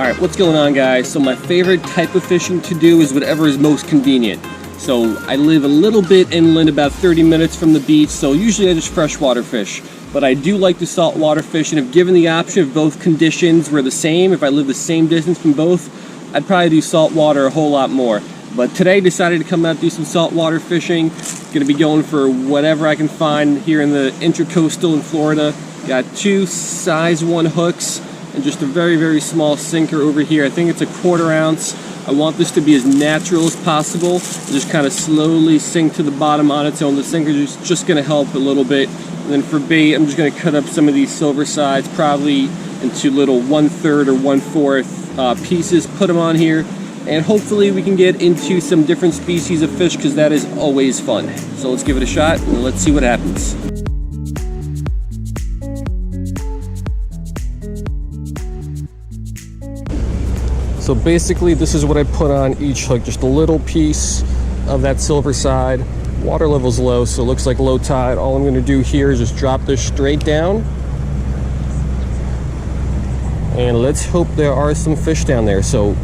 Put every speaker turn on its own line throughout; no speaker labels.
Alright, what's going on, guys? So my favorite type of fishing to do is whatever is most convenient. So I live a little bit inland, about 30 minutes from the beach, so usually I just freshwater fish. But I do like to saltwater fish, and if given the option, if both conditions were the same, if I live the same distance from both, I'd probably do saltwater a whole lot more. But today decided to come out and do some saltwater fishing. Gonna be going for whatever I can find here in the Intracoastal in Florida. Got 2 size 1 hooks and just a very, very small sinker over here. I think it's a 1/4 ounce. I want this to be as natural as possible. Just kind of slowly sink to the bottom on its own. The sinker is just gonna help a little bit. And then for bait, I'm just gonna cut up some of these silver sides, probably into little 1/3 or 1/4 pieces, put them on here, and hopefully we can get into some different species of fish, because that is always fun. So let's give it a shot and let's see what happens. So basically this is what I put on each hook, just a little piece of that silver side. Water level's low, so it looks like low tide. All I'm gonna do here is just drop this straight down. And let's hope there are some fish down there. So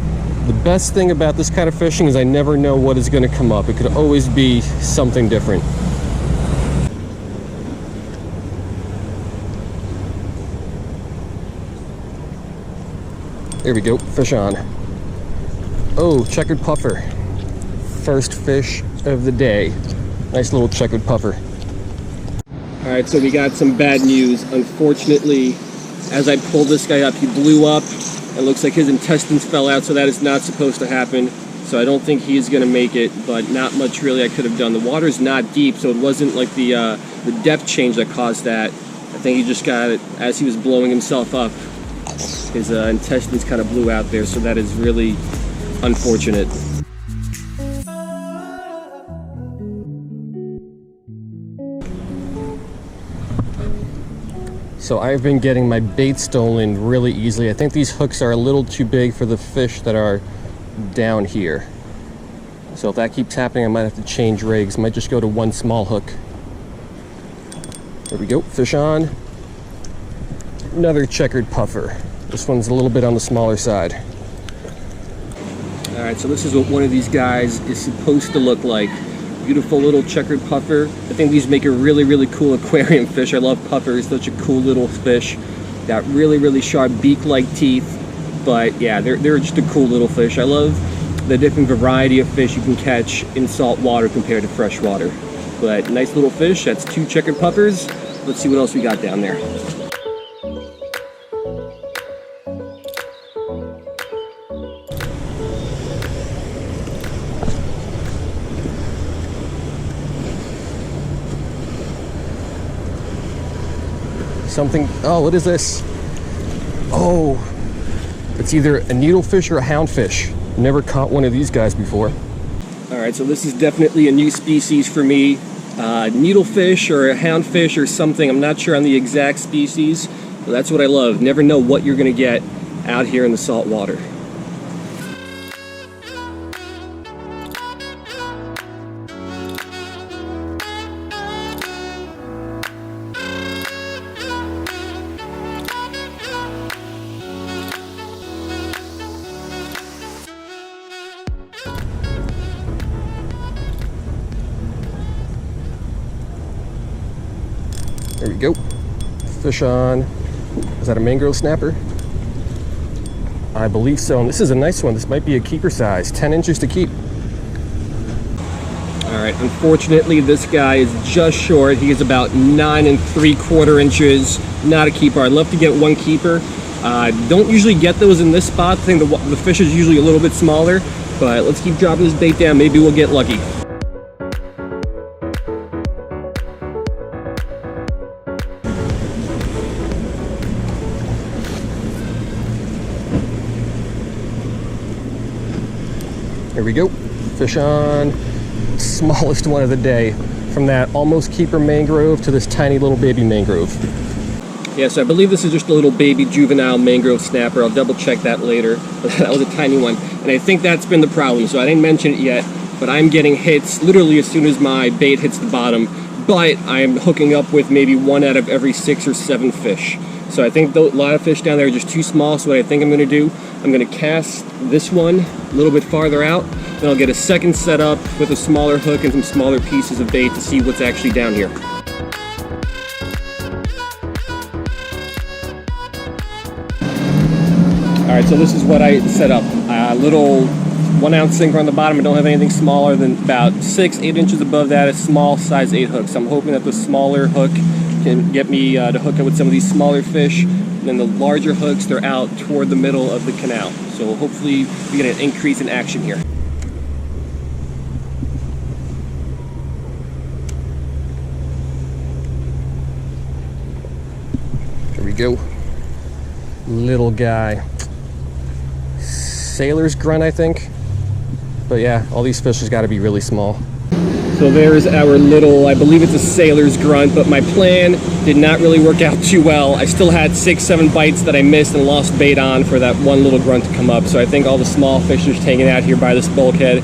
the best thing about this kind of fishing is I never know what is gonna come up. It could always be something different. There we go, fish on. Oh, checkered puffer. First fish of the day. Nice little checkered puffer. All right, so we got some bad news. Unfortunately, as I pulled this guy up, he blew up. It looks like his intestines fell out, so that is not supposed to happen. So I don't think he's gonna make it, but not much really I could have done. The water's not deep, so it wasn't like the depth change that caused that. I think he just got it as he was blowing himself up. His intestines kind of blew out there, so that is really unfortunate. So I've been getting my bait stolen really easily. I think these hooks are a little too big for the fish that are down here. So if that keeps happening, I might have to change rigs. Might just go to 1 small hook. There we go, fish on. Another checkered puffer. This one's a little bit on the smaller side. All right, so this is what one of these guys is supposed to look like. Beautiful little checkered puffer. I think these make a really, really cool aquarium fish. I love puffers, such a cool little fish. Got really, really sharp beak-like teeth. But yeah, they're just a cool little fish. I love the different variety of fish you can catch in salt water compared to freshwater. But nice little fish. That's 2 checkered puffers. Let's see what else we got down there. Something, oh, what is this? Oh, it's either a needlefish or a houndfish. Never caught one of these guys before. All right, so this is definitely a new species for me. Needlefish or a houndfish or something. I'm not sure on the exact species, but that's what I love. Never know what you're gonna get out here in the salt water. There we go. Fish on. Is that a mangrove snapper? I believe so. And this is a nice one. This might be a keeper size. 10 inches to keep. All right. Unfortunately, this guy is just short. He is about 9 3/4 inches. Not a keeper. I'd love to get 1 keeper. Don't usually get those in this spot. I think the fish is usually a little bit smaller. But let's keep dropping this bait down. Maybe we'll get lucky. Here we go, fish on. Smallest one of the day. From that almost keeper mangrove to this tiny little baby mangrove. Yeah, so I believe this is just a little baby juvenile mangrove snapper. I'll double check that later. But that was a tiny one. And I think that's been the problem. So I didn't mention it yet, but I'm getting hits literally as soon as my bait hits the bottom. But I'm hooking up with maybe 1 out of every 6 or 7 fish. So I think a lot of fish down there are just too small. So what I think I'm going to do, I'm going to cast this one a little bit farther out. Then I'll get a second set up with a smaller hook and some smaller pieces of bait to see what's actually down here. Alright, so this is what I set up. A little 1 ounce sinker on the bottom. I don't have anything smaller than about 6-8 inches above that, a small size 8 hook. So I'm hoping that the smaller hook can get me to hook up with some of these smaller fish. And then the larger hooks, they're out toward the middle of the canal. So hopefully we get an increase in action here. There we go. Little guy. Sailor's grunt, I think. But yeah, all these fish has got to be really small. So there's our little, I believe it's a sailor's grunt, but my plan did not really work out too well. I still had 6-7 bites that I missed and lost bait on for that one little grunt to come up. So I think all the small fish are just hanging out here by this bulkhead.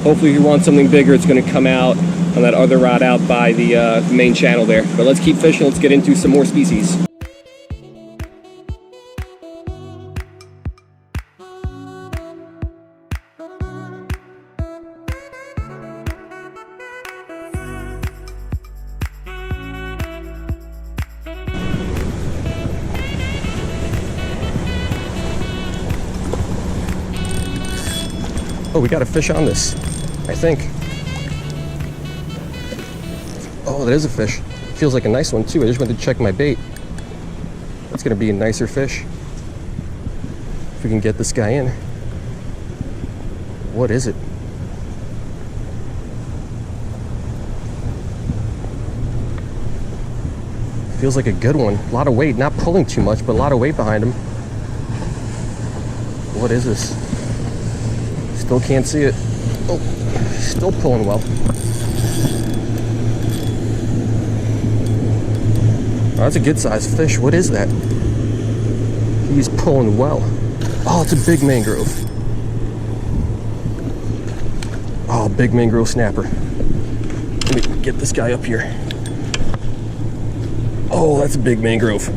Hopefully if you want something bigger, it's going to come out on that other rod out by the main channel there. But let's keep fishing, let's get into some more species. Oh, we got a fish on this, I think. Oh, that is a fish. Feels like a nice one too. I just went to check my bait. That's gonna be a nicer fish. If we can get this guy in. What is it? Feels like a good one. A lot of weight, not pulling too much, but a lot of weight behind him. What is this? Still can't see it. Oh, still pulling well. Oh, that's a good sized fish. What is that? He's pulling well. Oh, it's a big mangrove. Oh, big mangrove snapper. Let me get this guy up here. Oh, that's a big mangrove.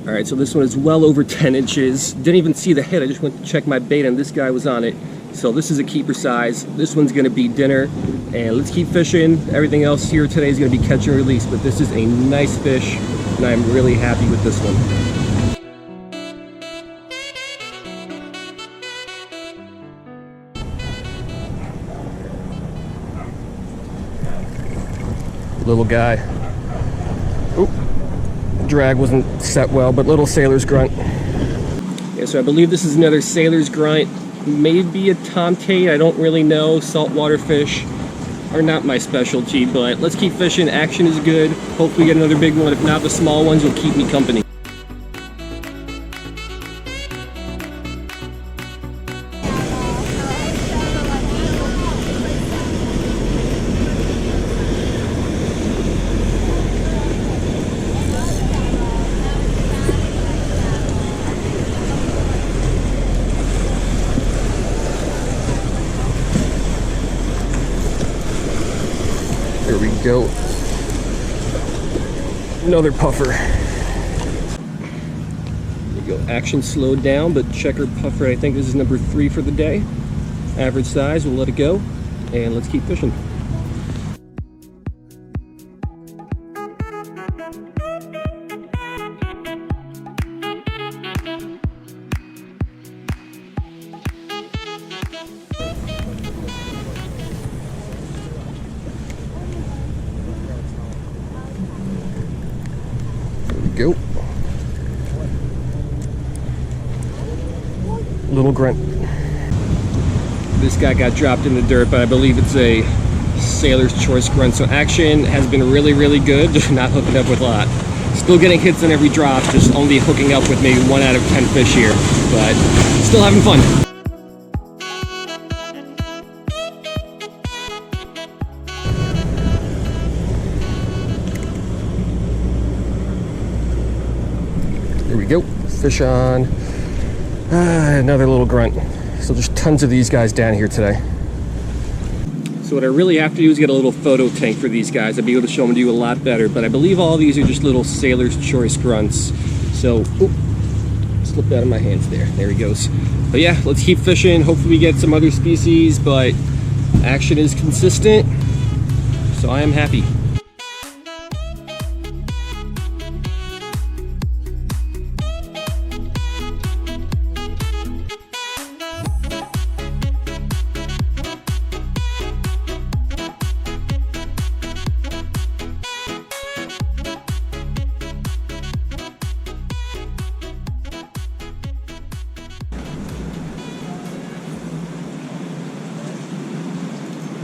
All right, so this one is well over 10 inches. Didn't even see the head. I just went to check my bait and this guy was on it. So this is a keeper size. This one's gonna be dinner. And let's keep fishing. Everything else here today is gonna be catch and release, but this is a nice fish and I'm really happy with this one. Little guy. Oop. Drag wasn't set well, but little sailor's grunt. Yeah, so I believe this is another sailor's grunt. Maybe a tomtate, I don't really know. Saltwater fish are not my specialty, but let's keep fishing. Action is good. Hopefully get another big one. If not, the small ones will keep me company. There we go. Another puffer. There we go. Action slowed down, but checker puffer, I think this is number 3 for the day. Average size, we'll let it go, and let's keep fishing. Go. Little grunt. This guy got dropped in the dirt, but I believe it's a sailor's choice grunt. So action has been really, really good, just not hooking up with a lot. Still getting hits on every drop, just only hooking up with maybe 1 out of 10 fish here, but still having fun. There we go, fish on. Another little grunt. So there's tons of these guys down here today. So what I really have to do is get a little photo tank for these guys. I'd be able to show them to you a lot better, but I believe all these are just little sailor's choice grunts. So, oop, slipped out of my hands there. There he goes. But yeah, let's keep fishing. Hopefully we get some other species, but action is consistent, so I am happy.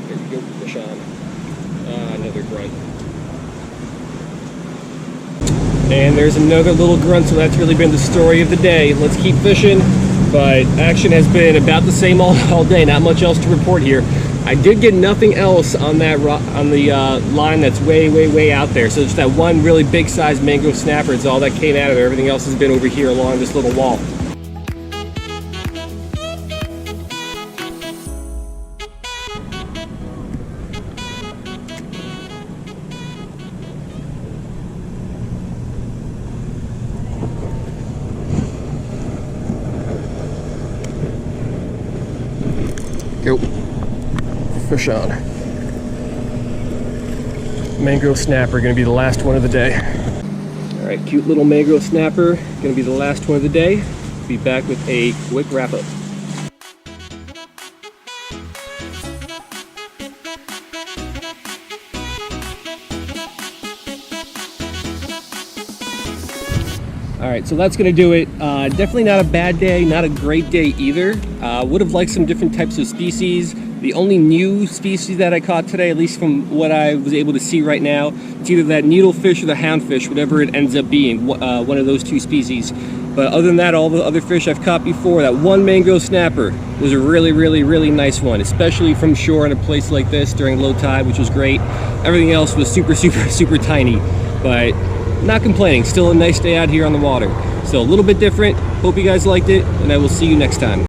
There we go, fish on. Another grunt. And there's another little grunt, so that's really been the story of the day. Let's keep fishing, but action has been about the same all day. Not much else to report here. I did get nothing else on that line that's way out there. So just that one really big sized mangrove snapper is all that came out of there. Everything else has been over here along this little wall. Go. Fish on. Mangrove snapper, gonna be the last one of the day. All right, cute little mangrove snapper, gonna be the last one of the day. Be back with a quick wrap up. All right, so that's gonna do it. Definitely not a bad day, not a great day either. Would have liked some different types of species. The only new species that I caught today, at least from what I was able to see right now, it's either that needlefish or the houndfish, whatever it ends up being, one of those two species. But other than that, all the other fish I've caught before, that one mangrove snapper was a really nice one, especially from shore in a place like this during low tide, which was great. Everything else was super tiny, but not complaining. Still a nice day out here on the water. So a little bit different. Hope you guys liked it, and I will see you next time.